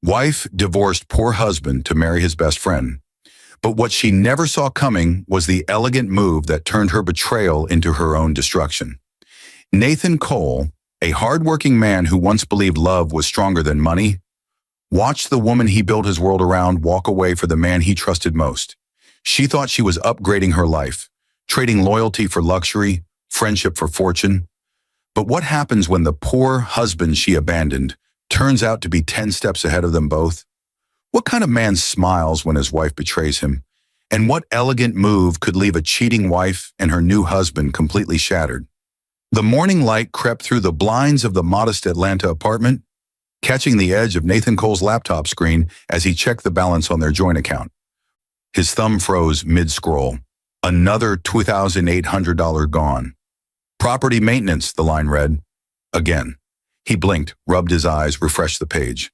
Wife divorced poor husband to marry his best friend. But what she never saw coming was the elegant move that turned her betrayal into her own destruction. Nathan Cole, a hardworking man who once believed love was stronger than money, watched the woman he built his world around walk away for the man he trusted most. She thought she was upgrading her life, trading loyalty for luxury, friendship for fortune. But what happens when the poor husband she abandoned turns out to be 10 steps ahead of them both? What kind of man smiles when his wife betrays him? And what elegant move could leave a cheating wife and her new husband completely shattered? The morning light crept through the blinds of the modest Atlanta apartment, catching the edge of Nathan Cole's laptop screen as he checked the balance on their joint account. His thumb froze mid-scroll. Another $2,800 gone. Property maintenance, the line read. Again. He blinked, rubbed his eyes, refreshed the page.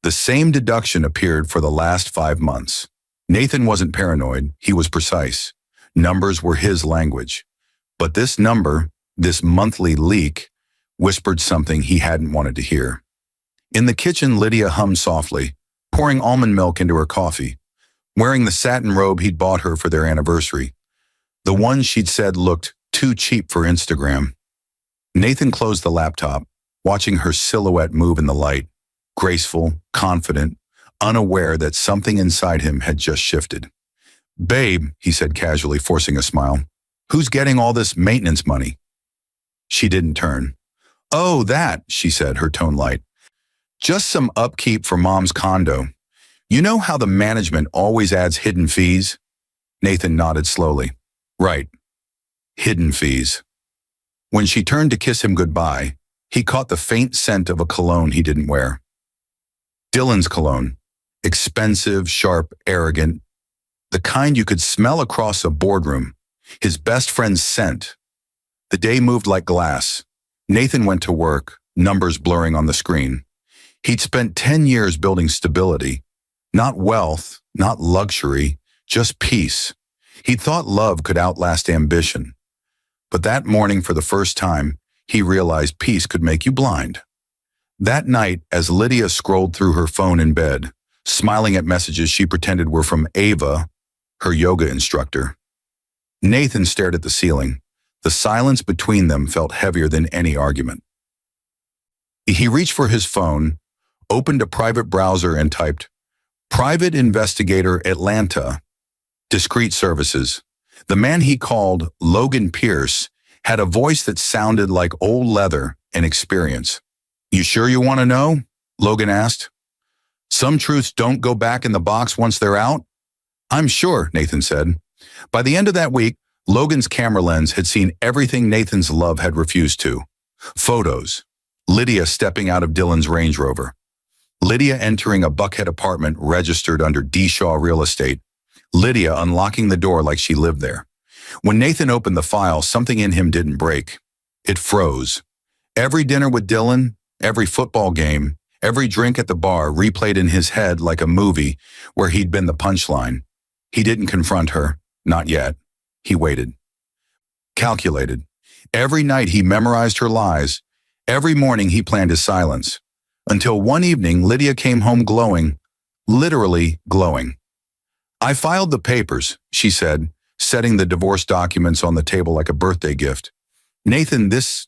The same deduction appeared for the last 5 months. Nathan wasn't paranoid, he was precise. Numbers were his language. But this number, this monthly leak, whispered something he hadn't wanted to hear. In the kitchen, Lydia hummed softly, pouring almond milk into her coffee, wearing the satin robe he'd bought her for their anniversary. The one she'd said looked too cheap for Instagram. Nathan closed the laptop, watching her silhouette move in the light, graceful, confident, unaware that something inside him had just shifted. "Babe," he said casually, forcing a smile, "who's getting all this maintenance money?" She didn't turn. "Oh, that," she said, her tone light. "Just some upkeep for Mom's condo. You know how the management always adds hidden fees?" Nathan nodded slowly. "Right. Hidden fees." When she turned to kiss him goodbye, he caught the faint scent of a cologne he didn't wear. Dylan's cologne. Expensive, sharp, arrogant. The kind you could smell across a boardroom. His best friend's scent. The day moved like glass. Nathan went to work, numbers blurring on the screen. He'd spent 10 years building stability. Not wealth, not luxury, just peace. He'd thought love could outlast ambition. But that morning, for the first time, he realized peace could make you blind. That night, as Lydia scrolled through her phone in bed, smiling at messages she pretended were from Ava, her yoga instructor, Nathan stared at the ceiling. The silence between them felt heavier than any argument. He reached for his phone, opened a private browser and typed, "Private Investigator Atlanta, Discreet Services." The man he called Logan Pierce had a voice that sounded like old leather and experience. "You sure you want to know?" Logan asked. "Some truths don't go back in the box once they're out?" "I'm sure," Nathan said. By the end of that week, Logan's camera lens had seen everything Nathan's love had refused to. Photos. Lydia stepping out of Dylan's Range Rover. Lydia entering a Buckhead apartment registered under D. Shaw Real Estate. Lydia unlocking the door like she lived there. When Nathan opened the file, something in him didn't break. It froze. Every dinner with Dylan, every football game, every drink at the bar replayed in his head like a movie where he'd been the punchline. He didn't confront her, not yet. He waited. Calculated. Every night he memorized her lies. Every morning he planned his silence. Until one evening, Lydia came home glowing, literally glowing. "I filed the papers," she said, setting the divorce documents on the table like a birthday gift. "Nathan, this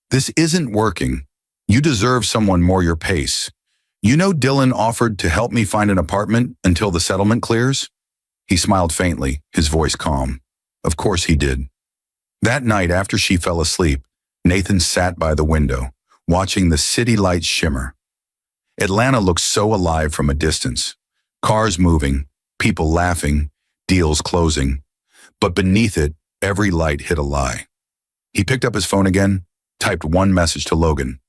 isn't working. You deserve someone more your pace. You know Dylan offered to help me find an apartment until the settlement clears?" He smiled faintly, his voice calm. Of course he did. That night, after she fell asleep, Nathan sat by the window, watching the city lights shimmer. Atlanta looked so alive from a distance. Cars moving, people laughing, deals closing. But beneath it, every light hid a lie. He picked up his phone again, typed one message to Logan.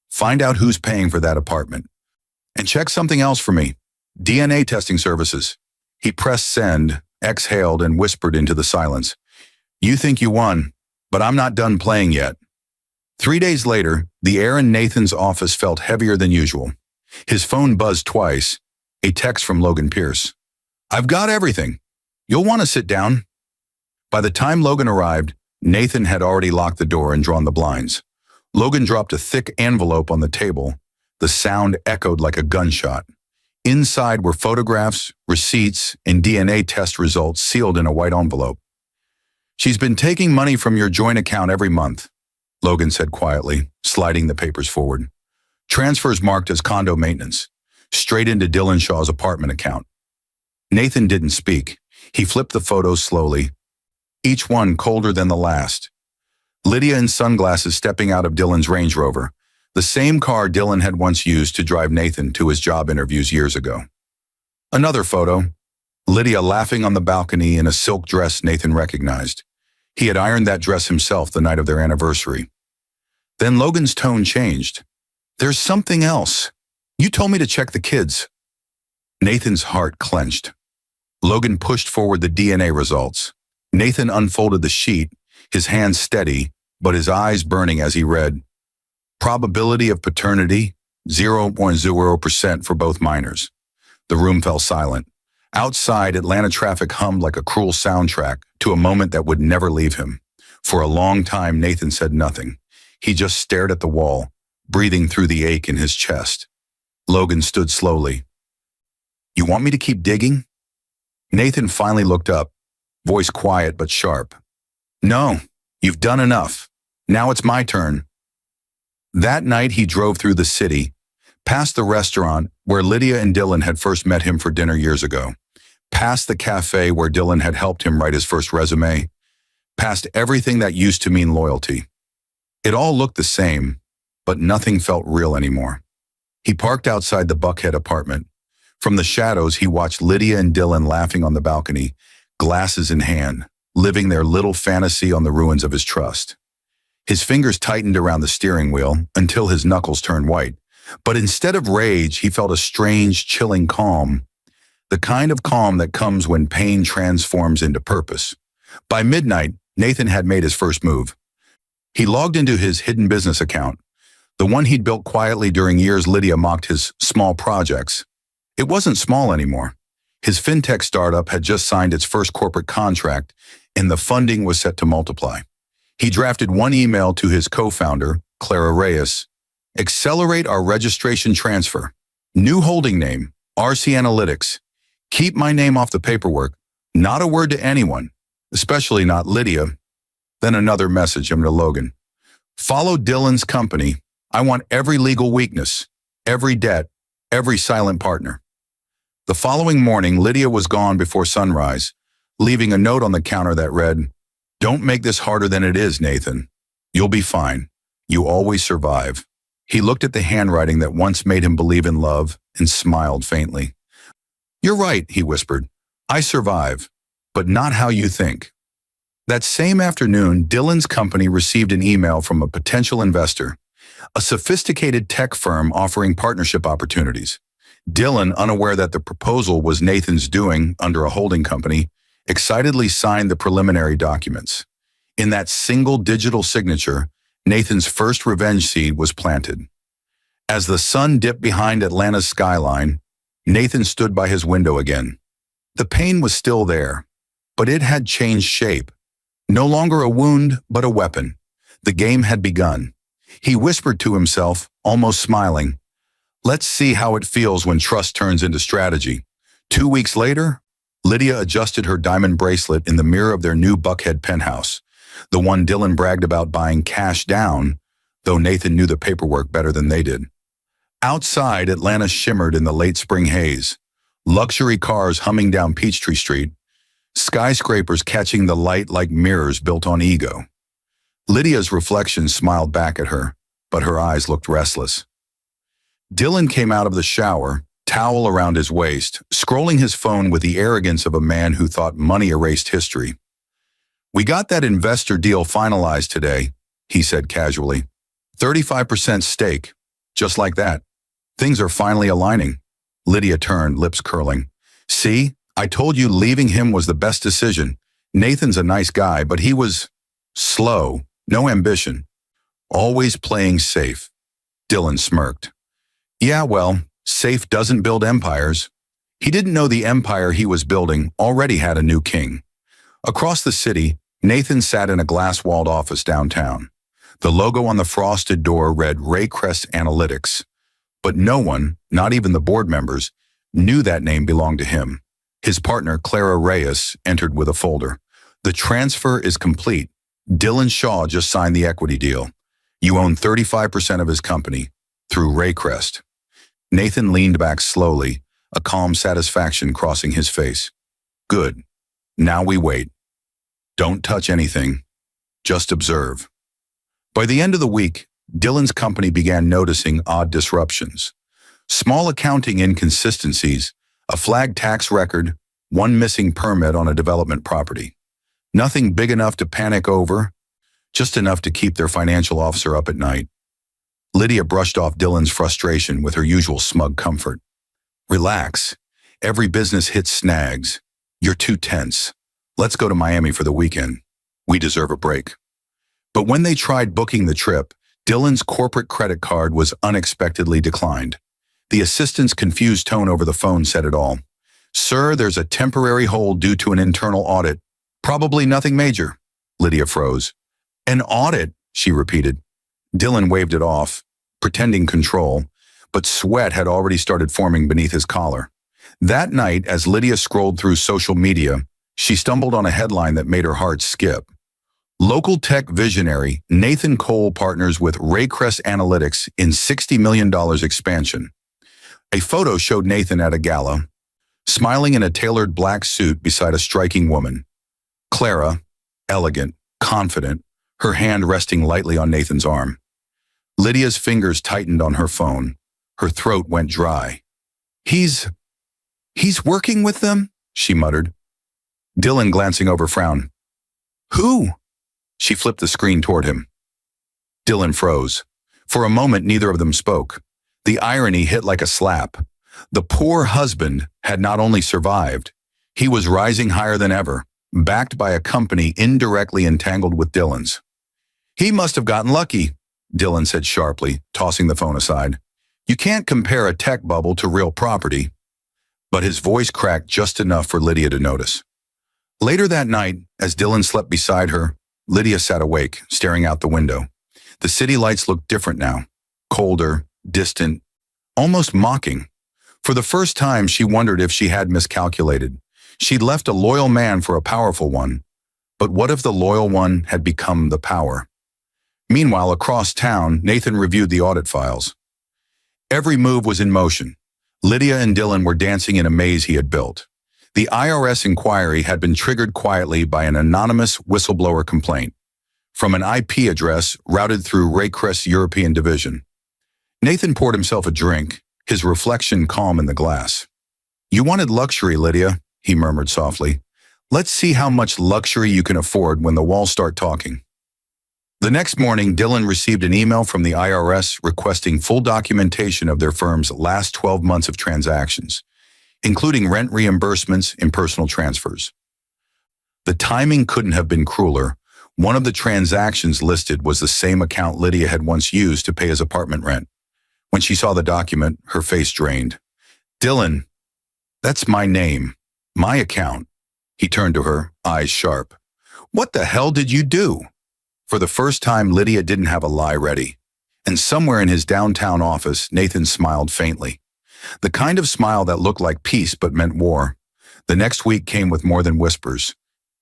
"Find out who's paying for that apartment. And check something else for me. DNA testing services." He pressed send, exhaled, and whispered into the silence. "You think you won, but I'm not done playing yet." 3 days later, the air in Nathan's office felt heavier than usual. His phone buzzed twice, a text from Logan Pierce. "I've got everything. You'll want to sit down." By the time Logan arrived, Nathan had already locked the door and drawn the blinds. Logan dropped a thick envelope on the table. The sound echoed like a gunshot. Inside were photographs, receipts, and DNA test results sealed in a white envelope. "She's been taking money from your joint account every month," Logan said quietly, sliding the papers forward. "Transfers marked as condo maintenance, straight into Dylan Shaw's apartment account." Nathan didn't speak. He flipped the photos slowly, each one colder than the last. Lydia in sunglasses stepping out of Dylan's Range Rover, the same car Dylan had once used to drive Nathan to his job interviews years ago. Another photo, Lydia laughing on the balcony in a silk dress Nathan recognized. He had ironed that dress himself the night of their anniversary. Then Logan's tone changed. "There's something else. You told me to check the kids." Nathan's heart clenched. Logan pushed forward the DNA results. Nathan unfolded the sheet, his hands steady, but his eyes burning as he read, "Probability of paternity, 0.0% for both minors." The room fell silent. Outside, Atlanta traffic hummed like a cruel soundtrack to a moment that would never leave him. For a long time, Nathan said nothing. He just stared at the wall, breathing through the ache in his chest. Logan stood slowly. "You want me to keep digging?" Nathan finally looked up, voice quiet but sharp. "No, you've done enough. Now it's my turn." That night he drove through the city, past the restaurant where Lydia and Dylan had first met him for dinner years ago, past the cafe where Dylan had helped him write his first resume, past everything that used to mean loyalty. It all looked the same, but nothing felt real anymore. He parked outside the Buckhead apartment. From the shadows, he watched Lydia and Dylan laughing on the balcony, glasses in hand, living their little fantasy on the ruins of his trust. His fingers tightened around the steering wheel until his knuckles turned white. But instead of rage, he felt a strange, chilling calm, the kind of calm that comes when pain transforms into purpose. By midnight, Nathan had made his first move. He logged into his hidden business account, the one he'd built quietly during years Lydia mocked his small projects. It wasn't small anymore. His fintech startup had just signed its first corporate contract, and the funding was set to multiply. He drafted one email to his co-founder, Clara Reyes. "Accelerate our registration transfer. New holding name, RC Analytics. Keep my name off the paperwork. Not a word to anyone, especially not Lydia." Then another message to Logan. "Follow Dylan's company. I want every legal weakness, every debt, every silent partner." The following morning, Lydia was gone before sunrise, leaving a note on the counter that read, "Don't make this harder than it is, Nathan. You'll be fine. You always survive." He looked at the handwriting that once made him believe in love and smiled faintly. "You're right," he whispered. "I survive, but not how you think." That same afternoon, Dylan's company received an email from a potential investor, a sophisticated tech firm offering partnership opportunities. Dylan, unaware that the proposal was Nathan's doing under a holding company, excitedly signed the preliminary documents. In that single digital signature, Nathan's first revenge seed was planted. As the sun dipped behind Atlanta's skyline, Nathan stood by his window again. The pain was still there, but it had changed shape. No longer a wound, but a weapon. The game had begun. He whispered to himself, almost smiling, "Let's see how it feels when trust turns into strategy." 2 weeks later, Lydia adjusted her diamond bracelet in the mirror of their new Buckhead penthouse, the one Dylan bragged about buying cash down, though Nathan knew the paperwork better than they did. Outside, Atlanta shimmered in the late spring haze, luxury cars humming down Peachtree Street, skyscrapers catching the light like mirrors built on ego. Lydia's reflection smiled back at her, but her eyes looked restless. Dylan came out of the shower, towel around his waist, scrolling his phone with the arrogance of a man who thought money erased history. "We got that investor deal finalized today," he said casually. 35% stake, just like that. Things are finally aligning. Lydia turned, lips curling. "See, I told you leaving him was the best decision. Nathan's a nice guy, but he was slow, no ambition. Always playing safe." Dylan smirked. "Yeah, well, safe doesn't build empires." He didn't know the empire he was building already had a new king. Across the city, Nathan sat in a glass-walled office downtown. The logo on the frosted door read Raycrest Analytics, but no one, not even the board members, knew that name belonged to him. His partner, Clara Reyes, entered with a folder. The transfer is complete. Dylan Shaw just signed the equity deal. You own 35% of his company through Raycrest. Nathan leaned back slowly, a calm satisfaction crossing his face. Good. Now we wait. Don't touch anything. Just observe. By the end of the week, Dylan's company began noticing odd disruptions. Small accounting inconsistencies, a flagged tax record, one missing permit on a development property. Nothing big enough to panic over, just enough to keep their financial officer up at night. Lydia brushed off Dylan's frustration with her usual smug comfort. Relax. Every business hits snags. You're too tense. Let's go to Miami for the weekend. We deserve a break. But when they tried booking the trip, Dylan's corporate credit card was unexpectedly declined. The assistant's confused tone over the phone said it all. Sir, there's a temporary hold due to an internal audit. Probably nothing major. Lydia froze. An audit, she repeated. Dylan waved it off, pretending control, but sweat had already started forming beneath his collar. That night, as Lydia scrolled through social media, she stumbled on a headline that made her heart skip. Local tech visionary Nathan Cole partners with Raycrest Analytics in $60 million expansion. A photo showed Nathan at a gala, smiling in a tailored black suit beside a striking woman. Clara, elegant, confident, her hand resting lightly on Nathan's arm. Lydia's fingers tightened on her phone. Her throat went dry. He's working with them? She muttered. Dylan, glancing over, frowned. Who? She flipped the screen toward him. Dylan froze. For a moment, neither of them spoke. The irony hit like a slap. The poor husband had not only survived, he was rising higher than ever, backed by a company indirectly entangled with Dylan's. He must have gotten lucky, Dylan said sharply, tossing the phone aside. You can't compare a tech bubble to real property. But his voice cracked just enough for Lydia to notice. Later that night, as Dylan slept beside her, Lydia sat awake, staring out the window. The city lights looked different now, colder, distant, almost mocking. For the first time, she wondered if she had miscalculated. She'd left a loyal man for a powerful one. But what if the loyal one had become the power? Meanwhile, across town, Nathan reviewed the audit files. Every move was in motion. Lydia and Dylan were dancing in a maze he had built. The IRS inquiry had been triggered quietly by an anonymous whistleblower complaint from an IP address routed through Raycrest's European division. Nathan poured himself a drink, his reflection calm in the glass. You wanted luxury, Lydia, he murmured softly. Let's see how much luxury you can afford when the walls start talking. The next morning, Dylan received an email from the IRS requesting full documentation of their firm's last 12 months of transactions, including rent reimbursements and personal transfers. The timing couldn't have been crueler. One of the transactions listed was the same account Lydia had once used to pay his apartment rent. When she saw the document, her face drained. Dylan, that's my name, my account. He turned to her, eyes sharp. What the hell did you do? For the first time, Lydia didn't have a lie ready. And somewhere in his downtown office, Nathan smiled faintly. The kind of smile that looked like peace but meant war. The next week came with more than whispers.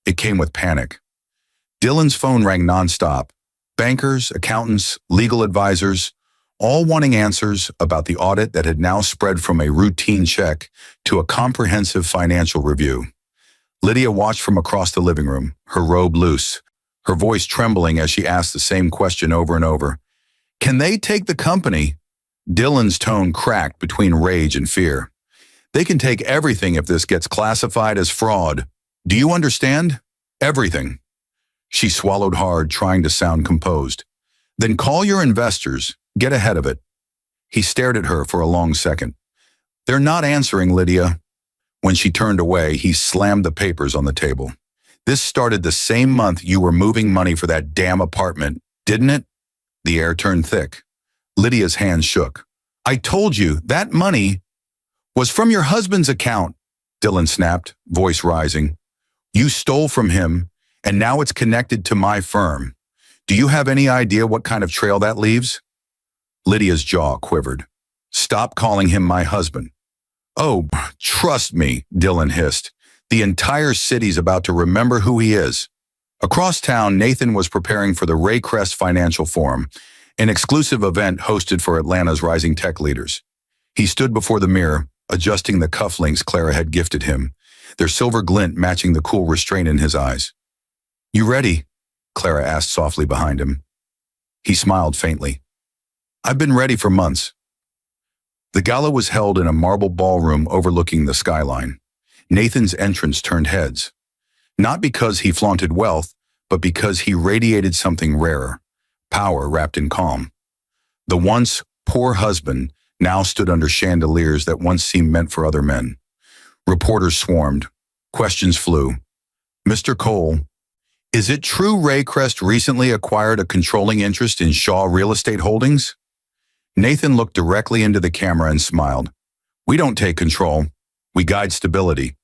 It came with panic. Dylan's phone rang nonstop. Bankers, accountants, legal advisors, all wanting answers about the audit that had now spread from a routine check to a comprehensive financial review. Lydia watched from across the living room, her robe loose, her voice trembling as she asked the same question over and over. Can they take the company? Dylan's tone cracked between rage and fear. They can take everything if this gets classified as fraud. Do you understand? Everything. She swallowed hard, trying to sound composed. Then call your investors. Get ahead of it. He stared at her for a long second. They're not answering, Lydia. When she turned away, he slammed the papers on the table. This started the same month you were moving money for that damn apartment, didn't it? The air turned thick. Lydia's hands shook. I told you, that money was from your husband's account, Dylan snapped, voice rising. You stole from him, and now it's connected to my firm. Do you have any idea what kind of trail that leaves? Lydia's jaw quivered. Stop calling him my husband. Oh, Trust me, Dylan hissed. The entire city's about to remember who he is. Across town, Nathan was preparing for the Raycrest Financial Forum, an exclusive event hosted for Atlanta's rising tech leaders. He stood before the mirror, adjusting the cufflinks Clara had gifted him, their silver glint matching the cool restraint in his eyes. "You ready?" Clara asked softly behind him. He smiled faintly. "I've been ready for months." The gala was held in a marble ballroom overlooking the skyline. Nathan's entrance turned heads. Not because he flaunted wealth, but because he radiated something rarer, power wrapped in calm. The once poor husband now stood under chandeliers that once seemed meant for other men. Reporters swarmed. Questions flew. "Mr. Cole, is it true Raycrest recently acquired a controlling interest in Shaw Real Estate Holdings?" Nathan looked directly into the camera and smiled. "We don't take control. We guide stability."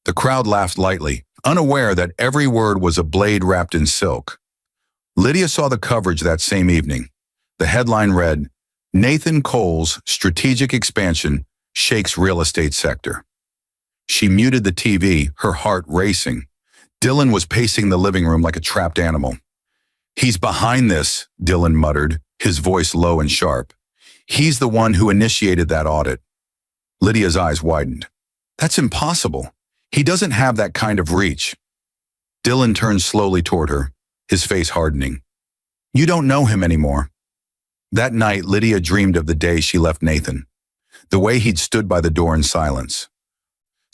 The crowd laughed lightly, unaware that every word was a blade wrapped in silk. Lydia saw the coverage that same evening. The headline read, "Nathan Cole's Strategic Expansion Shakes Real Estate Sector." She muted the TV, her heart racing. Dylan was pacing the living room like a trapped animal. "He's behind this," Dylan muttered, his voice low and sharp. "He's the one who initiated that audit." Lydia's eyes widened. "That's impossible. He doesn't have that kind of reach." Dylan turned slowly toward her, his face hardening. "You don't know him anymore." That night, Lydia dreamed of the day she left Nathan, the way he'd stood by the door in silence.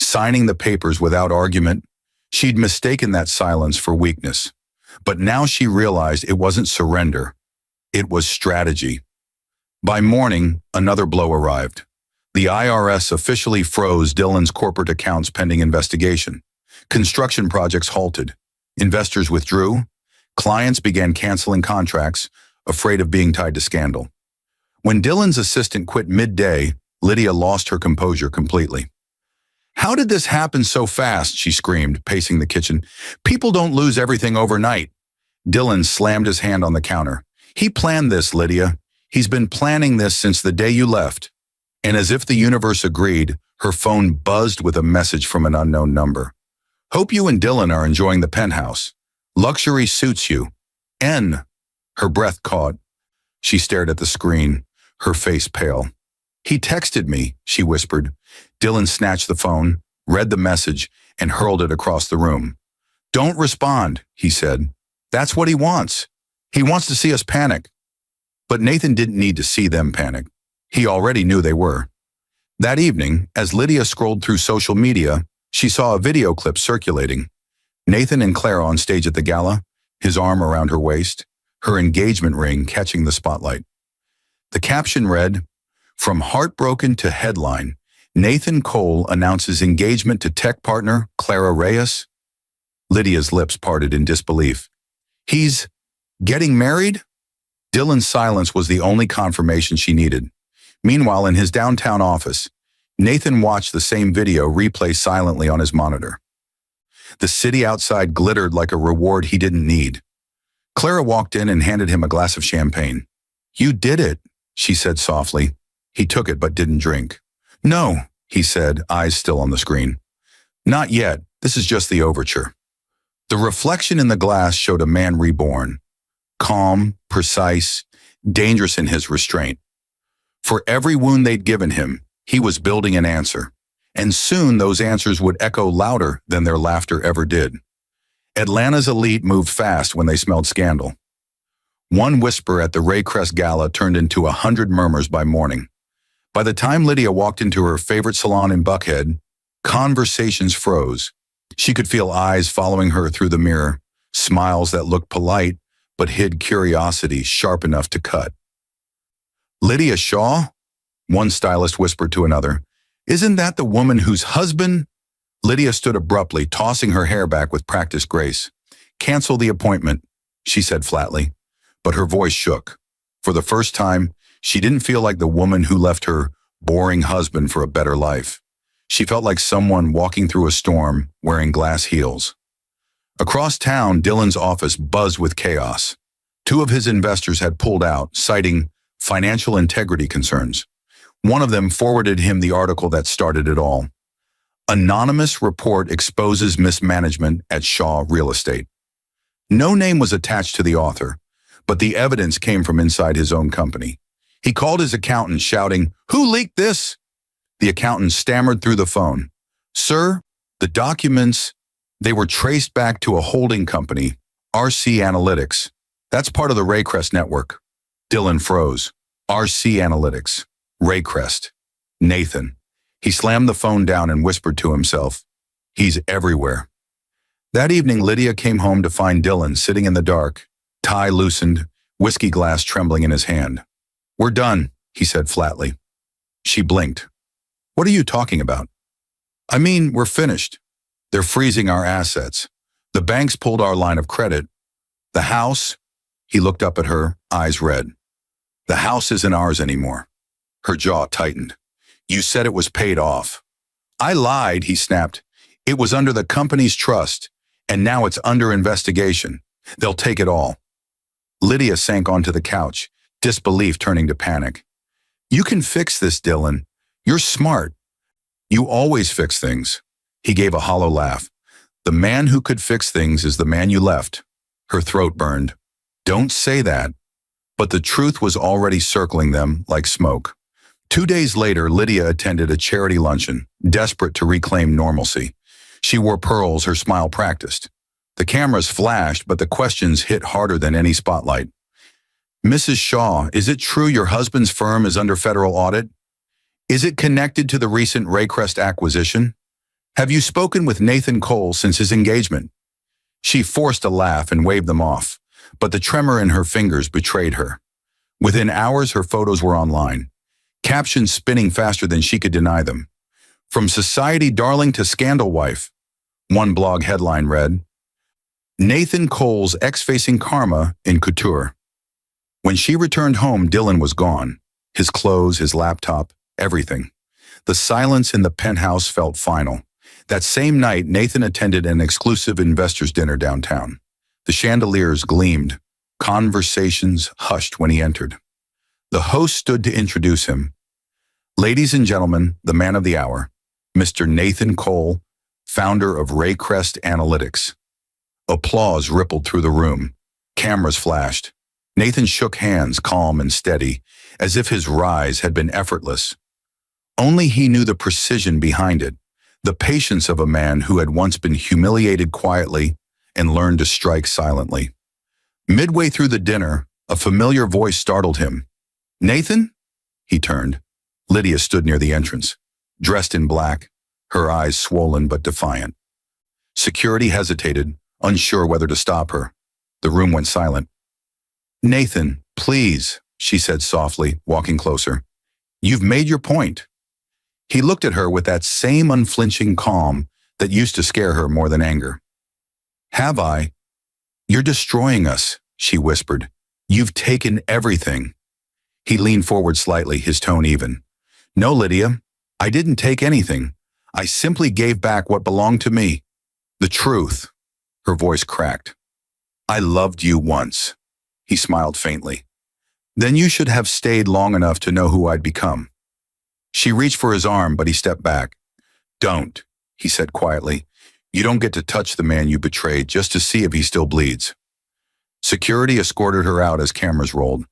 Signing the papers without argument, she'd mistaken that silence for weakness. But now she realized it wasn't surrender, it was strategy. By morning, another blow arrived. The IRS officially froze Dylan's corporate accounts pending investigation. Construction projects halted. Investors withdrew. Clients began canceling contracts, afraid of being tied to scandal. When Dylan's assistant quit midday, Lydia lost her composure completely. "How did this happen so fast?" she screamed, pacing the kitchen. "People don't lose everything overnight." Dylan slammed his hand on the counter. "He planned this, Lydia. He's been planning this since the day you left." And as if the universe agreed, her phone buzzed with a message from an unknown number. "Hope you and Dylan are enjoying the penthouse. Luxury suits you. N." Her breath caught. She stared at the screen, her face pale. "He texted me," she whispered. Dylan snatched the phone, read the message, and hurled it across the room. "Don't respond," he said. "That's what he wants. He wants to see us panic." But Nathan didn't need to see them panic. He already knew they were. That evening, as Lydia scrolled through social media, she saw a video clip circulating. Nathan and Clara on stage at the gala, his arm around her waist, her engagement ring catching the spotlight. The caption read, "From heartbroken to headline, Nathan Cole announces engagement to tech partner Clara Reyes." Lydia's lips parted in disbelief. "He's getting married?" Dylan's silence was the only confirmation she needed. Meanwhile, in his downtown office, Nathan watched the same video replay silently on his monitor. The city outside glittered like a reward he didn't need. Clara walked in and handed him a glass of champagne. "You did it," she said softly. He took it but didn't drink. "No," he said, eyes still on the screen. "Not yet. This is just the overture." The reflection in the glass showed a man reborn. Calm, precise, dangerous in his restraint. For every wound they'd given him, he was building an answer. And soon those answers would echo louder than their laughter ever did. Atlanta's elite moved fast when they smelled scandal. One whisper at the Raycrest Gala turned into 100 murmurs by morning. By the time Lydia walked into her favorite salon in Buckhead, conversations froze. She could feel eyes following her through the mirror, smiles that looked polite but hid curiosity sharp enough to cut. "Lydia Shaw?" One stylist whispered to another. "Isn't that the woman whose husband—" Lydia stood abruptly, tossing her hair back with practiced grace. "Cancel the appointment," she said flatly, but her voice shook. For the first time, she didn't feel like the woman who left her boring husband for a better life. She felt like someone walking through a storm wearing glass heels. Across town, Dylan's office buzzed with chaos. Two of his investors had pulled out, citing financial integrity concerns. One of them forwarded him the article that started it all. Anonymous report exposes mismanagement at Shaw Real Estate. No name was attached to the author, but the evidence came from inside his own company. He called his accountant shouting, "Who leaked this?" The accountant stammered through the phone. "Sir, the documents, they were traced back to a holding company, RC Analytics. That's part of the Raycrest network." Dylan froze. RC Analytics. Raycrest. Nathan. He slammed the phone down and whispered to himself, "He's everywhere." That evening, Lydia came home to find Dylan sitting in the dark, tie loosened, whiskey glass trembling in his hand. "We're done," he said flatly. She blinked. "What are you talking about?" "I mean, we're finished. They're freezing our assets. The banks pulled our line of credit. The house," he looked up at her, eyes red. "The house isn't ours anymore." Her jaw tightened. "You said it was paid off." "I lied," he snapped. "It was under the company's trust, and now it's under investigation. They'll take it all." Lydia sank onto the couch, disbelief turning to panic. "You can fix this, Dylan. You're smart. You always fix things." He gave a hollow laugh. "The man who could fix things is the man you left." Her throat burned. "Don't say that." But the truth was already circling them like smoke. 2 days later, Lydia attended a charity luncheon, desperate to reclaim normalcy. She wore pearls, her smile practiced. The cameras flashed, but the questions hit harder than any spotlight. "Mrs. Shaw, is it true your husband's firm is under federal audit? Is it connected to the recent Raycrest acquisition? Have you spoken with Nathan Cole since his engagement?" She forced a laugh and waved them off, but the tremor in her fingers betrayed her. Within hours, her photos were online, captions spinning faster than she could deny them. "From society darling to scandal wife," one blog headline read. "Nathan Cole's ex-facing karma in couture." When she returned home, Dylan was gone. His clothes, his laptop, everything. The silence in the penthouse felt final. That same night, Nathan attended an exclusive investors' dinner downtown. The chandeliers gleamed. Conversations hushed when he entered. The host stood to introduce him. "Ladies and gentlemen, the man of the hour, Mr. Nathan Cole, founder of Raycrest Analytics." Applause rippled through the room. Cameras flashed. Nathan shook hands, calm and steady, as if his rise had been effortless. Only he knew the precision behind it, the patience of a man who had once been humiliated quietly and learned to strike silently. Midway through the dinner, a familiar voice startled him. "Nathan?" He turned. Lydia stood near the entrance, dressed in black, her eyes swollen but defiant. Security hesitated, unsure whether to stop her. The room went silent. "Nathan, please," she said softly, walking closer. "You've made your point." He looked at her with that same unflinching calm that used to scare her more than anger. "Have I?" "You're destroying us," she whispered. "You've taken everything." He leaned forward slightly, his tone even. "No, Lydia, I didn't take anything. I simply gave back what belonged to me. The truth." Her voice cracked. "I loved you once." He smiled faintly. "Then you should have stayed long enough to know who I'd become." She reached for his arm, but he stepped back. "Don't," he said quietly. "You don't get to touch the man you betrayed just to see if he still bleeds." Security escorted her out as cameras rolled,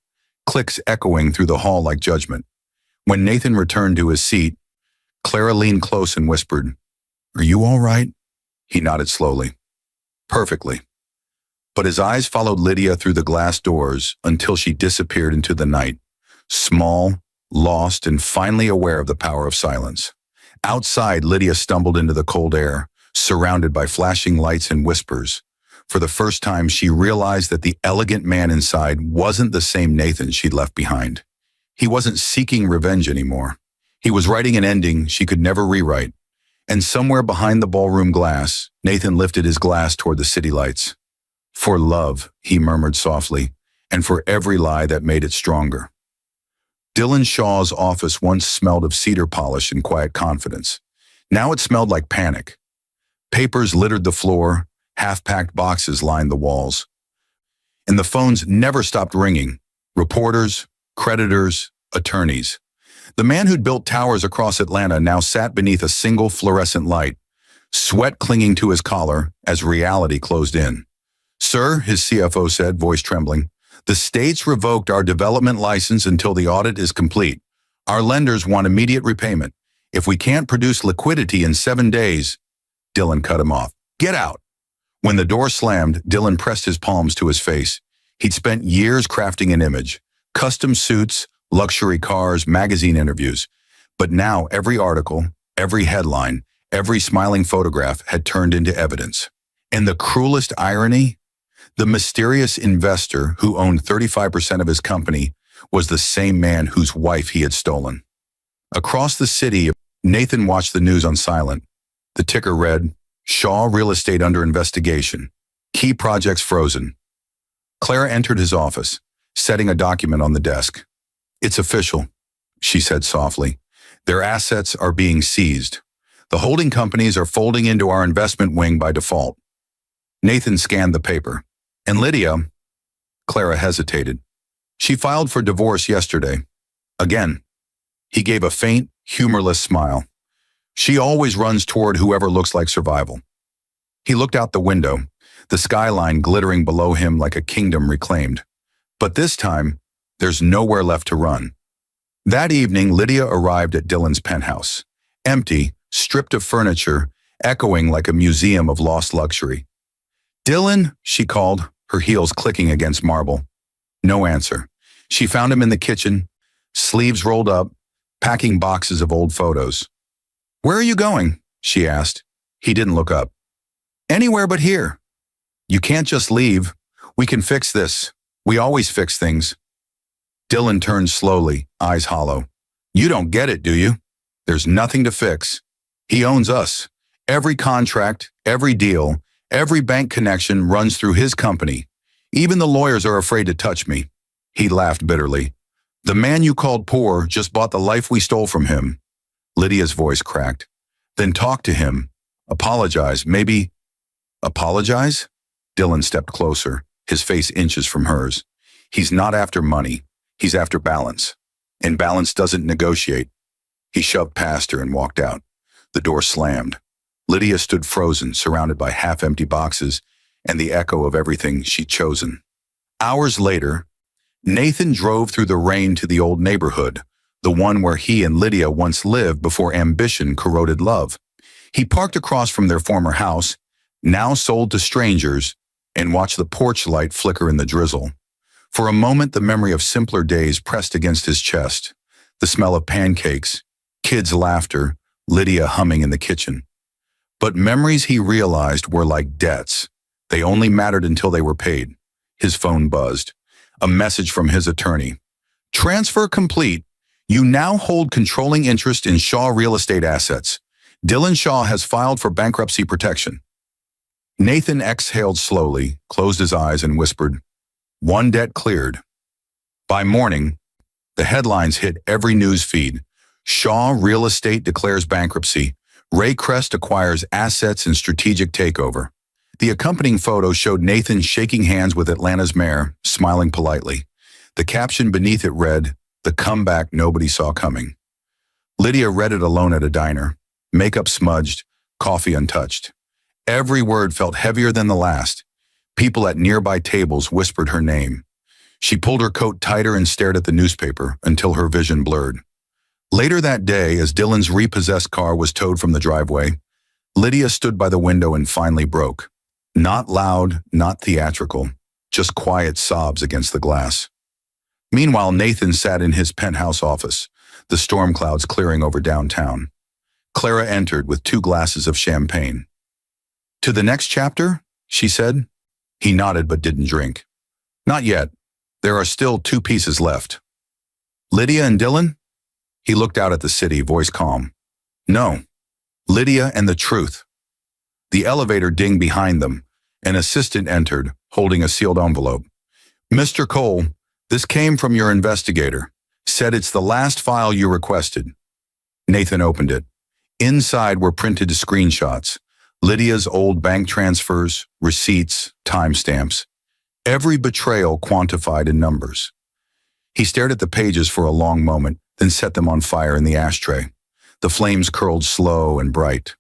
clicks echoing through the hall like judgment. When Nathan returned to his seat, Clara leaned close and whispered, "Are you all right?" He nodded slowly. "Perfectly." But his eyes followed Lydia through the glass doors until she disappeared into the night, small, lost, and finally aware of the power of silence. Outside, Lydia stumbled into the cold air, surrounded by flashing lights and whispers. For the first time, she realized that the elegant man inside wasn't the same Nathan she'd left behind. He wasn't seeking revenge anymore. He was writing an ending she could never rewrite. And somewhere behind the ballroom glass, Nathan lifted his glass toward the city lights. "For love," he murmured softly, "and for every lie that made it stronger." Dylan Shaw's office once smelled of cedar polish and quiet confidence. Now it smelled like panic. Papers littered the floor, half-packed boxes lined the walls. And the phones never stopped ringing. Reporters, creditors, attorneys. The man who'd built towers across Atlanta now sat beneath a single fluorescent light, sweat clinging to his collar as reality closed in. "Sir," his CFO said, voice trembling, "the state's revoked our development license until the audit is complete. Our lenders want immediate repayment. If we can't produce liquidity in 7 days..." Dylan cut him off. "Get out." When the door slammed, Dylan pressed his palms to his face. He'd spent years crafting an image, custom suits, luxury cars, magazine interviews. But now every article, every headline, every smiling photograph had turned into evidence. And the cruelest irony? The mysterious investor who owned 35% of his company was the same man whose wife he had stolen. Across the city, Nathan watched the news on silent. The ticker read, "Shaw Real Estate under investigation. Key projects frozen." Clara entered his office, setting a document on the desk. "It's official," she said softly. "Their assets are being seized. The holding companies are folding into our investment wing by default." Nathan scanned the paper. "And Lydia..." Clara hesitated. "She filed for divorce yesterday. Again." He gave a faint, humorless smile. "She always runs toward whoever looks like survival." He looked out the window, the skyline glittering below him like a kingdom reclaimed. But this time, there's nowhere left to run. That evening, Lydia arrived at Dylan's penthouse, empty, stripped of furniture, echoing like a museum of lost luxury. "Dylan," she called, her heels clicking against marble. No answer. She found him in the kitchen, sleeves rolled up, packing boxes of old photos. "Where are you going?" she asked. He didn't look up. "Anywhere but here." "You can't just leave. We can fix this. We always fix things." Dylan turned slowly, eyes hollow. "You don't get it, do you? There's nothing to fix. He owns us. Every contract, every deal, every bank connection runs through his company. Even the lawyers are afraid to touch me." He laughed bitterly. "The man you called poor just bought the life we stole from him." Lydia's voice cracked. "Then talk to him. Apologize, maybe..." "Apologize?" Dylan stepped closer, his face inches from hers. "He's not after money. He's after balance. And balance doesn't negotiate." He shoved past her and walked out. The door slammed. Lydia stood frozen, surrounded by half-empty boxes and the echo of everything she'd chosen. Hours later, Nathan drove through the rain to the old neighborhood, the one where he and Lydia once lived before ambition corroded love. He parked across from their former house, now sold to strangers, and watched the porch light flicker in the drizzle. For a moment, the memory of simpler days pressed against his chest. The smell of pancakes, kids' laughter, Lydia humming in the kitchen. But memories, he realized, were like debts. They only mattered until they were paid. His phone buzzed. A message from his attorney. "Transfer complete. You now hold controlling interest in Shaw Real Estate assets. Dylan Shaw has filed for bankruptcy protection." Nathan exhaled slowly, closed his eyes, and whispered, "One debt cleared." By morning, the headlines hit every news feed. Shaw Real Estate declares bankruptcy. Ray Crest acquires assets in strategic takeover. The accompanying photo showed Nathan shaking hands with Atlanta's mayor, smiling politely. The caption beneath it read, "The comeback nobody saw coming." Lydia read it alone at a diner, makeup smudged, coffee untouched. Every word felt heavier than the last. People at nearby tables whispered her name. She pulled her coat tighter and stared at the newspaper until her vision blurred. Later that day, as Dylan's repossessed car was towed from the driveway, Lydia stood by the window and finally broke. Not loud, not theatrical, just quiet sobs against the glass. Meanwhile, Nathan sat in his penthouse office, the storm clouds clearing over downtown. Clara entered with 2 glasses of champagne. "To the next chapter?" she said. He nodded but didn't drink. "Not yet. There are still 2 pieces left." "Lydia and Dylan?" He looked out at the city, voice calm. "No. Lydia and the truth." The elevator dinged behind them. An assistant entered, holding a sealed envelope. "Mr. Cole, this came from your investigator. Said it's the last file you requested." Nathan opened it. Inside were printed screenshots. Lydia's old bank transfers, receipts, timestamps. Every betrayal quantified in numbers. He stared at the pages for a long moment, then set them on fire in the ashtray. The flames curled slow and bright.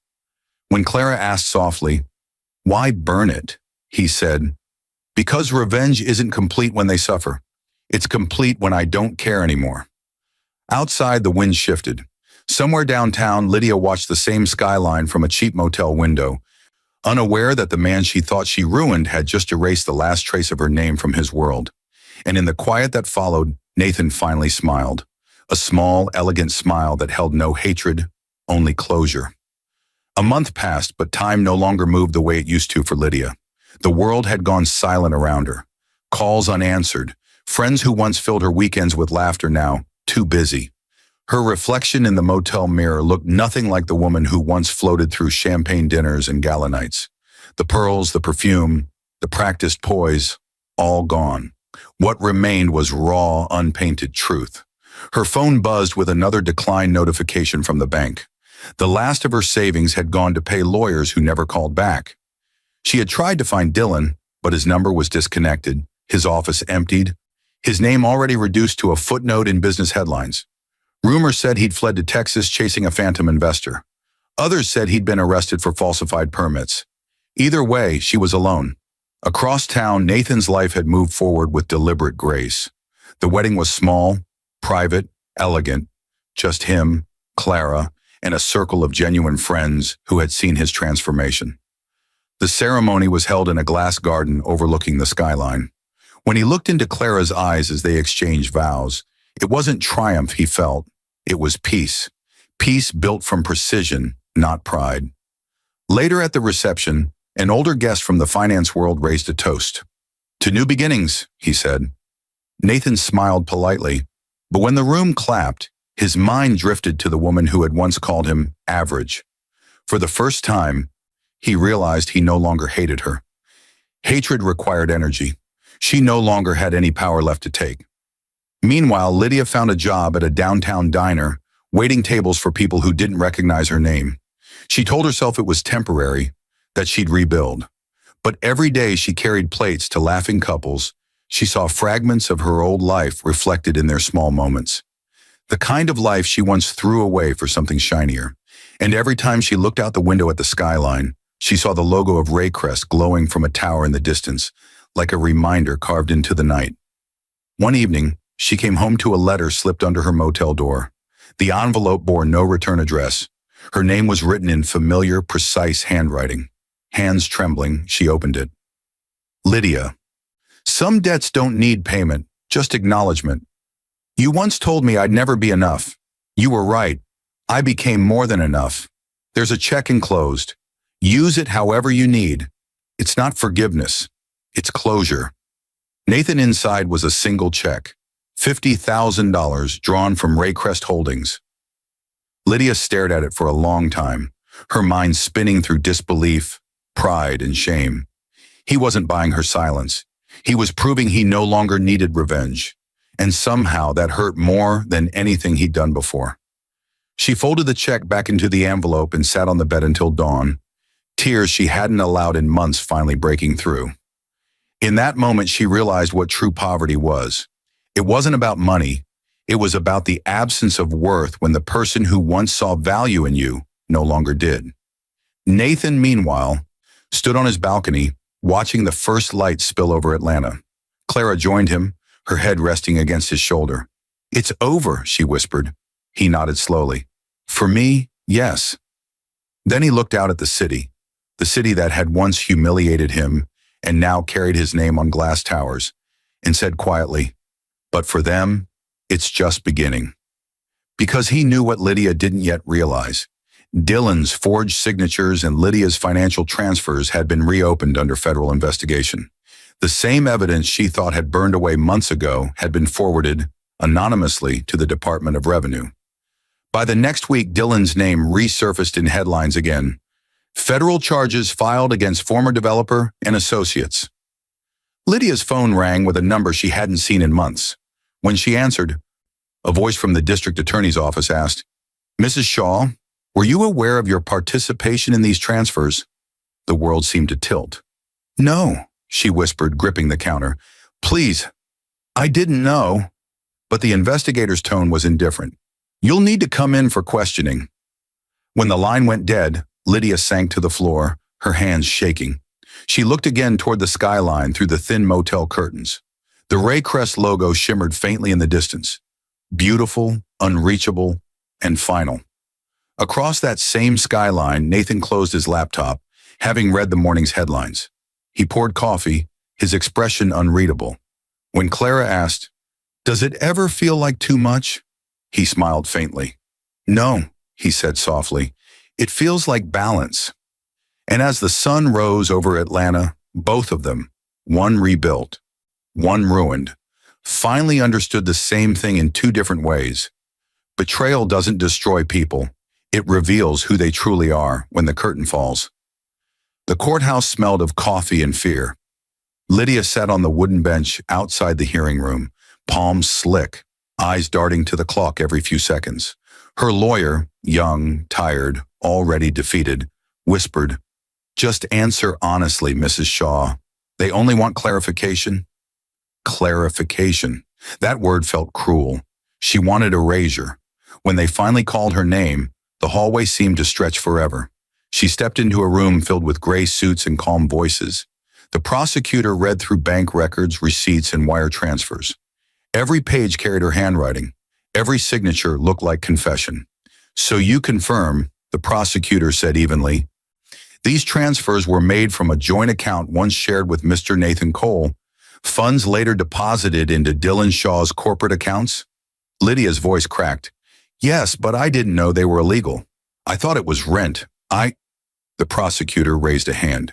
When Clara asked softly, "Why burn it?" he said, "Because revenge isn't complete when they suffer. It's complete when I don't care anymore." Outside, the wind shifted. Somewhere downtown, Lydia watched the same skyline from a cheap motel window, unaware that the man she thought she ruined had just erased the last trace of her name from his world. And in the quiet that followed, Nathan finally smiled. A small, elegant smile that held no hatred, only closure. A month passed, but time no longer moved the way it used to for Lydia. The world had gone silent around her. Calls unanswered. Friends who once filled her weekends with laughter now too busy. Her reflection in the motel mirror looked nothing like the woman who once floated through champagne dinners and gala nights. The pearls, the perfume, the practiced poise, all gone. What remained was raw, unpainted truth. Her phone buzzed with another decline notification from the bank. The last of her savings had gone to pay lawyers who never called back. She had tried to find Dylan, but his number was disconnected, his office emptied, his name already reduced to a footnote in business headlines. Rumors said he'd fled to Texas chasing a phantom investor. Others said he'd been arrested for falsified permits. Either way, she was alone. Across town, Nathan's life had moved forward with deliberate grace. The wedding was small, private, elegant. Just him, Clara, and a circle of genuine friends who had seen his transformation. The ceremony was held in a glass garden overlooking the skyline. When he looked into Clara's eyes as they exchanged vows, it wasn't triumph he felt, it was peace. Peace built from precision, not pride. Later at the reception, an older guest from the finance world raised a toast. "To new beginnings," he said. Nathan smiled politely, but when the room clapped, his mind drifted to the woman who had once called him average. For the first time, he realized he no longer hated her. Hatred required energy. She no longer had any power left to take. Meanwhile, Lydia found a job at a downtown diner, waiting tables for people who didn't recognize her name. She told herself it was temporary, that she'd rebuild. But every day she carried plates to laughing couples, she saw fragments of her old life reflected in their small moments. The kind of life she once threw away for something shinier. And every time she looked out the window at the skyline, she saw the logo of Raycrest glowing from a tower in the distance, like a reminder carved into the night. One evening, she came home to a letter slipped under her motel door. The envelope bore no return address. Her name was written in familiar, precise handwriting. Hands trembling, she opened it. "Lydia, some debts don't need payment, just acknowledgement. You once told me I'd never be enough. You were right. I became more than enough. There's a check enclosed. Use it however you need. It's not forgiveness. It's closure." Nathan inside was a single check, $50,000 drawn from Raycrest Holdings. Lydia stared at it for a long time, her mind spinning through disbelief, pride, and shame. He wasn't buying her silence. He was proving he no longer needed revenge, and somehow that hurt more than anything he'd done before. She folded the check back into the envelope and sat on the bed until dawn, tears she hadn't allowed in months finally breaking through. In that moment, she realized what true poverty was. It wasn't about money. It was about the absence of worth when the person who once saw value in you no longer did. Nathan, meanwhile, stood on his balcony, watching the first light spill over Atlanta. Clara joined him, her head resting against his shoulder. "It's over," she whispered. He nodded slowly. "For me, yes." Then he looked out at the city that had once humiliated him and now carried his name on glass towers, and said quietly, "But for them, it's just beginning." Because he knew what Lydia didn't yet realize. Dylan's forged signatures and Lydia's financial transfers had been reopened under federal investigation. The same evidence she thought had burned away months ago had been forwarded anonymously to the Department of Revenue. By the next week, Dylan's name resurfaced in headlines again. Federal charges filed against former developer and associates. Lydia's phone rang with a number she hadn't seen in months. When she answered, a voice from the district attorney's office asked, "Mrs. Shaw, were you aware of your participation in these transfers?" The world seemed to tilt. "No," she whispered, gripping the counter. "Please, I didn't know." But the investigator's tone was indifferent. You'll need to come in for questioning." When the line went dead, Lydia sank to the floor, her hands shaking. She looked again toward the skyline through the thin motel curtains. The Raycrest logo shimmered faintly in the distance. Beautiful, unreachable, and final. Across that same skyline, Nathan closed his laptop, having read the morning's headlines. He poured coffee, his expression unreadable. When Clara asked, "Does it ever feel like too much?" he smiled faintly. "No," he said softly. "It feels like balance." And as the sun rose over Atlanta, both of them, one rebuilt, one ruined, finally understood the same thing in two different ways. Betrayal doesn't destroy people. It reveals who they truly are when the curtain falls. The courthouse smelled of coffee and fear. Lydia sat on the wooden bench outside the hearing room, palms slick, eyes darting to the clock every few seconds. Her lawyer, young, tired, already defeated, whispered, "Just answer honestly, Mrs. Shaw. They only want clarification." Clarification. That word felt cruel. She wanted erasure. When they finally called her name, the hallway seemed to stretch forever. She stepped into a room filled with gray suits and calm voices. The prosecutor read through bank records, receipts, and wire transfers. Every page carried her handwriting. Every signature looked like confession. "So you confirm," the prosecutor said evenly. "These transfers were made from a joint account once shared with Mr. Nathan Cole. Funds later deposited into Dylan Shaw's corporate accounts?" Lydia's voice cracked. "Yes, but I didn't know they were illegal. I thought it was rent. The prosecutor raised a hand.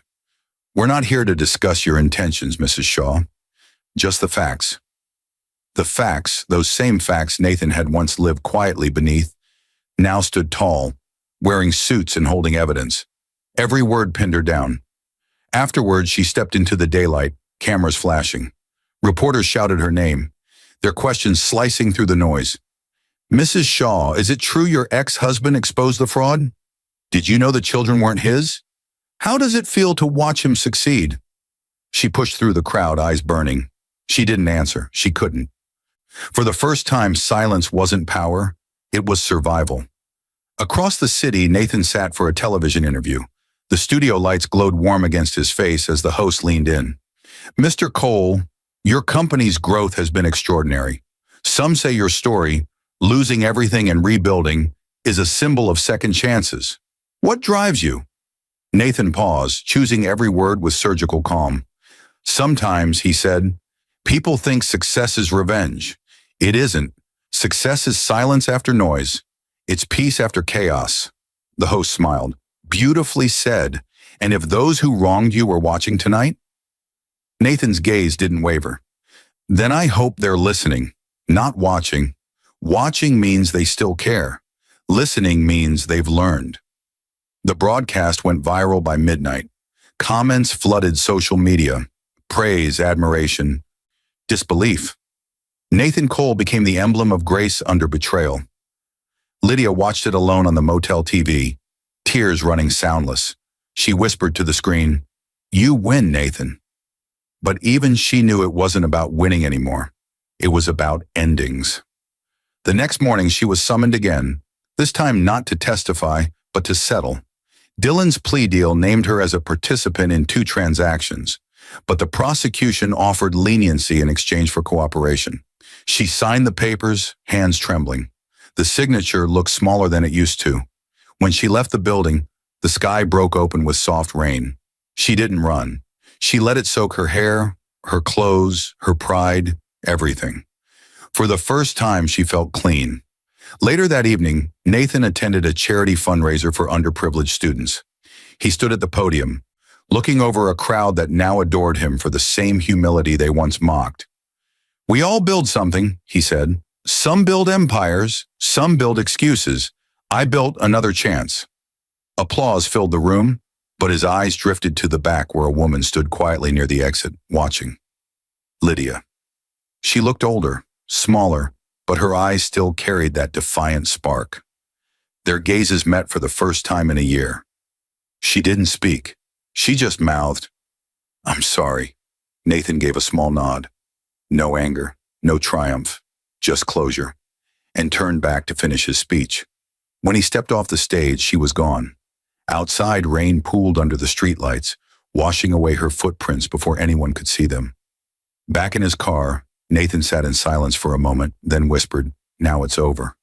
"We're not here to discuss your intentions, Mrs. Shaw. Just the facts." The facts, those same facts Nathan had once lived quietly beneath, now stood tall, wearing suits and holding evidence. Every word pinned her down. Afterwards, she stepped into the daylight, cameras flashing. Reporters shouted her name, their questions slicing through the noise. "Mrs. Shaw, is it true your ex-husband exposed the fraud? Did you know the children weren't his? How does it feel to watch him succeed?" She pushed through the crowd, eyes burning. She didn't answer. She couldn't. For the first time, silence wasn't power. It was survival. Across the city, Nathan sat for a television interview. The studio lights glowed warm against his face as the host leaned in. "Mr. Cole, your company's growth has been extraordinary. Some say your story, losing everything and rebuilding, is a symbol of second chances. What drives you?" Nathan paused, choosing every word with surgical calm. "Sometimes," he said, "people think success is revenge. It isn't. Success is silence after noise. It's peace after chaos." The host smiled. "Beautifully said. And if those who wronged you were watching tonight?" Nathan's gaze didn't waver. "Then I hope they're listening, not watching. Watching means they still care. Listening means they've learned." The broadcast went viral by midnight. Comments flooded social media. Praise, admiration, disbelief. Nathan Cole became the emblem of grace under betrayal. Lydia watched it alone on the motel TV, tears running soundless. She whispered to the screen, "You win, Nathan." But even she knew it wasn't about winning anymore. It was about endings. The next morning she was summoned again, this time not to testify, but to settle. Dylan's plea deal named her as a participant in 2 transactions, but the prosecution offered leniency in exchange for cooperation. She signed the papers, hands trembling. The signature looked smaller than it used to. When she left the building, the sky broke open with soft rain. She didn't run. She let it soak her hair, her clothes, her pride, everything. For the first time, she felt clean. Later that evening, Nathan attended a charity fundraiser for underprivileged students. He stood at the podium, looking over a crowd that now adored him for the same humility they once mocked. "We all build something," he said. "Some build empires, some build excuses. I built another chance." Applause filled the room, but his eyes drifted to the back where a woman stood quietly near the exit, watching. Lydia. She looked older, smaller, but her eyes still carried that defiant spark. Their gazes met for the first time in a year. She didn't speak. She just mouthed, "I'm sorry." Nathan gave a small nod. No anger, no triumph, just closure. and turned back to finish his speech. When he stepped off the stage, she was gone. Outside, rain pooled under the streetlights, washing away her footprints before anyone could see them. Back in his car, Nathan sat in silence for a moment, then whispered, "Now it's over."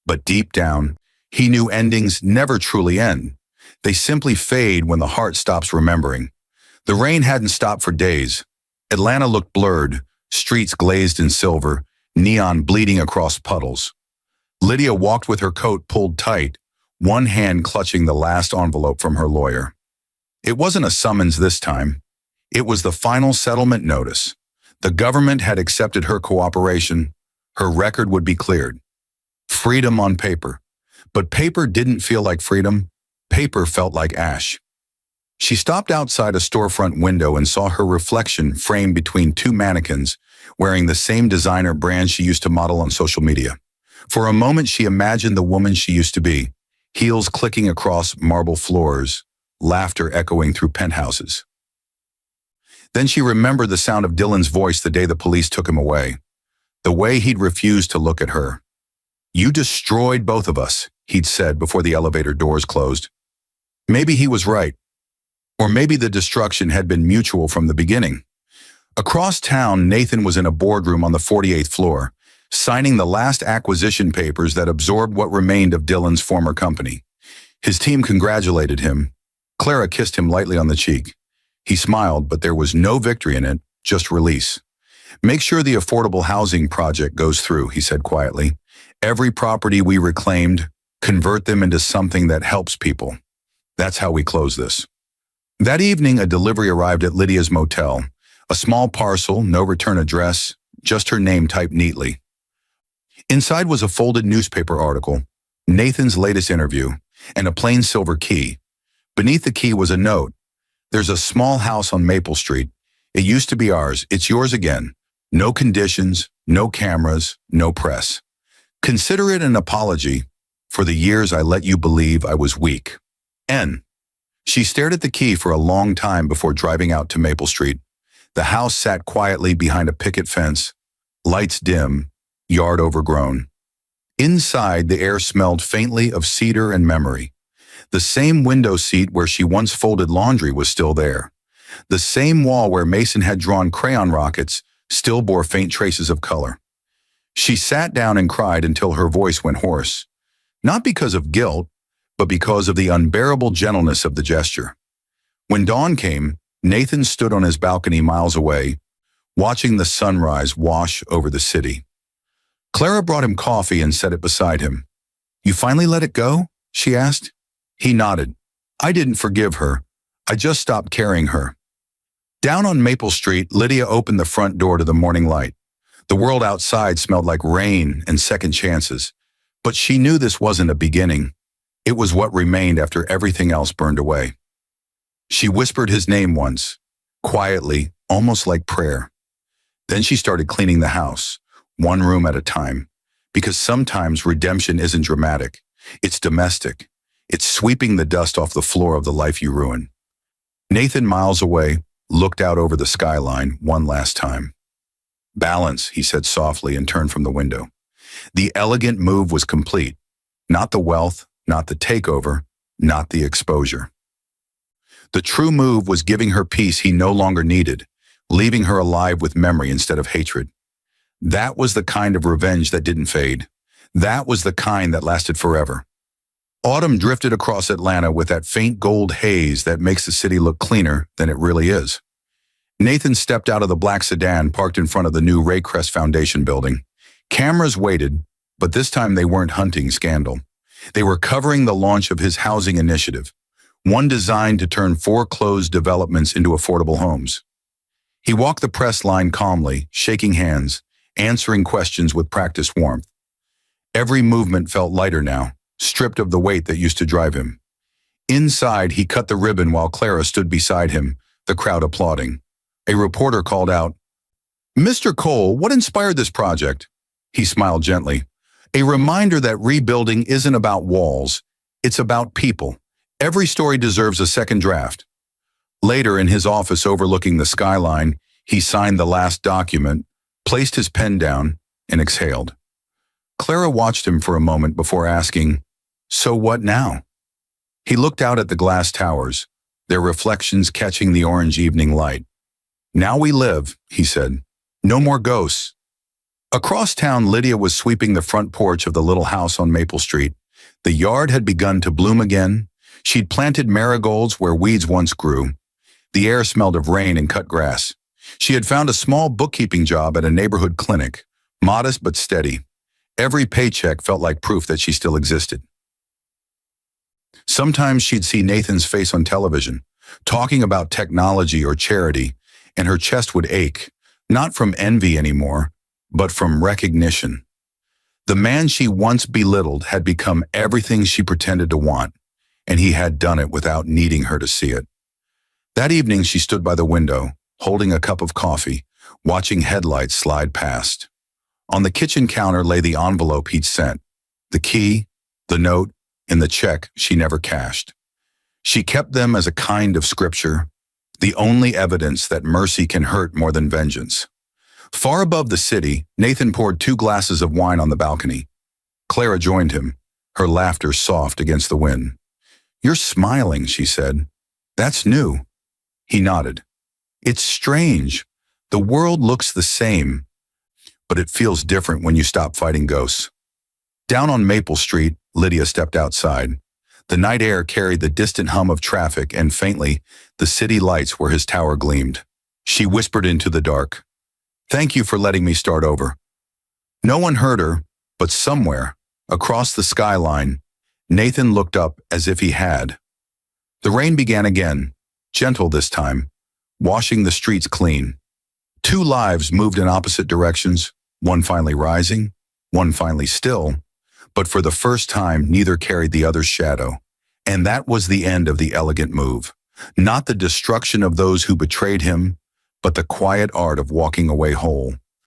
But deep down, he knew endings never truly end. They simply fade when the heart stops remembering. The rain hadn't stopped for days. Atlanta looked blurred, streets glazed in silver, neon bleeding across puddles. Lydia walked with her coat pulled tight, one hand clutching the last envelope from her lawyer. It wasn't a summons this time. It was the final settlement notice. The government had accepted her cooperation. Her record would be cleared. Freedom on paper. But paper didn't feel like freedom. Paper felt like ash. She stopped outside a storefront window and saw her reflection framed between two mannequins wearing the same designer brand she used to model on social media. For a moment, she imagined the woman she used to be, heels clicking across marble floors, laughter echoing through penthouses. Then she remembered the sound of Dylan's voice the day the police took him away, the way he'd refused to look at her. "You destroyed both of us," he'd said before the elevator doors closed. Maybe he was right. Or maybe the destruction had been mutual from the beginning. Across town, Nathan was in a boardroom on the 48th floor, signing the last acquisition papers that absorbed what remained of Dylan's former company. His team congratulated him. Clara kissed him lightly on the cheek. He smiled, but there was no victory in it, just release. "Make sure the affordable housing project goes through," he said quietly. "Every property we reclaimed, convert them into something that helps people. That's how we close this." That evening, a delivery arrived at Lydia's motel. A small parcel, no return address, just her name typed neatly. Inside was a folded newspaper article, Nathan's latest interview, and a plain silver key. Beneath the key was a note. "There's a small house on Maple Street. It used to be ours. It's yours again. No conditions, no cameras, no press. Consider it an apology for the years I let you believe I was weak. N." She stared at the key for a long time before driving out to Maple Street. The house sat quietly behind a picket fence, lights dim, yard overgrown. Inside, the air smelled faintly of cedar and memory. The same window seat where she once folded laundry was still there. The same wall where Mason had drawn crayon rockets still bore faint traces of color. She sat down and cried until her voice went hoarse. Not because of guilt, but because of the unbearable gentleness of the gesture. When dawn came, Nathan stood on his balcony miles away, watching the sunrise wash over the city. Clara brought him coffee and set it beside him. "You finally let it go?" she asked. He nodded. "I didn't forgive her. I just stopped carrying her." Down on Maple Street, Lydia opened the front door to the morning light. The world outside smelled like rain and second chances, but she knew this wasn't a beginning. It was what remained after everything else burned away. She whispered his name once, quietly, almost like prayer. Then she started cleaning the house, one room at a time, because sometimes redemption isn't dramatic. It's domestic. It's sweeping the dust off the floor of the life you ruin. Nathan, miles away, looked out over the skyline one last time. "Balance," he said softly and turned from the window. The elegant move was complete. Not the wealth, not the takeover, not the exposure. The true move was giving her peace he no longer needed, leaving her alive with memory instead of hatred. That was the kind of revenge that didn't fade. That was the kind that lasted forever. Autumn drifted across Atlanta with that faint gold haze that makes the city look cleaner than it really is. Nathan stepped out of the black sedan parked in front of the new Raycrest Foundation building. Cameras waited, but this time they weren't hunting scandal. They were covering the launch of his housing initiative, one designed to turn foreclosed developments into affordable homes. He walked the press line calmly, shaking hands, answering questions with practiced warmth. Every movement felt lighter now, stripped of the weight that used to drive him. Inside, he cut the ribbon while Clara stood beside him, the crowd applauding. A reporter called out, "Mr. Cole, what inspired this project?" He smiled gently. "A reminder that rebuilding isn't about walls, it's about people. Every story deserves a second draft." Later, in his office overlooking the skyline, he signed the last document, placed his pen down, and exhaled. Clara watched him for a moment before asking, "So what now?" He looked out at the glass towers, their reflections catching the orange evening light. "Now we live," he said. "No more ghosts." Across town, Lydia was sweeping the front porch of the little house on Maple Street. The yard had begun to bloom again. She'd planted marigolds where weeds once grew. The air smelled of rain and cut grass. She had found a small bookkeeping job at a neighborhood clinic, modest but steady. Every paycheck felt like proof that she still existed. Sometimes she'd see Nathan's face on television, talking about technology or charity, and her chest would ache, not from envy anymore, but from recognition. The man she once belittled had become everything she pretended to want, and he had done it without needing her to see it. That evening she stood by the window, holding a cup of coffee, watching headlights slide past. On the kitchen counter lay the envelope he'd sent, the key, the note, and the check she never cashed. She kept them as a kind of scripture, the only evidence that mercy can hurt more than vengeance. Far above the city, Nathan poured 2 glasses of wine on the balcony. Clara joined him, her laughter soft against the wind. "You're smiling," she said. "That's new." He nodded. "It's strange. The world looks the same, but it feels different when you stop fighting ghosts." Down on Maple Street, Lydia stepped outside. The night air carried the distant hum of traffic, and faintly, the city lights where his tower gleamed. She whispered into the dark, "Thank you for letting me start over." No one heard her, but somewhere, across the skyline, Nathan looked up as if he had. The rain began again, gentle this time, washing the streets clean. 2 lives moved in opposite directions, one finally rising, one finally still, but for the first time neither carried the other's shadow. And that was the end of the elegant move. Not the destruction of those who betrayed him, but the quiet art of walking away whole.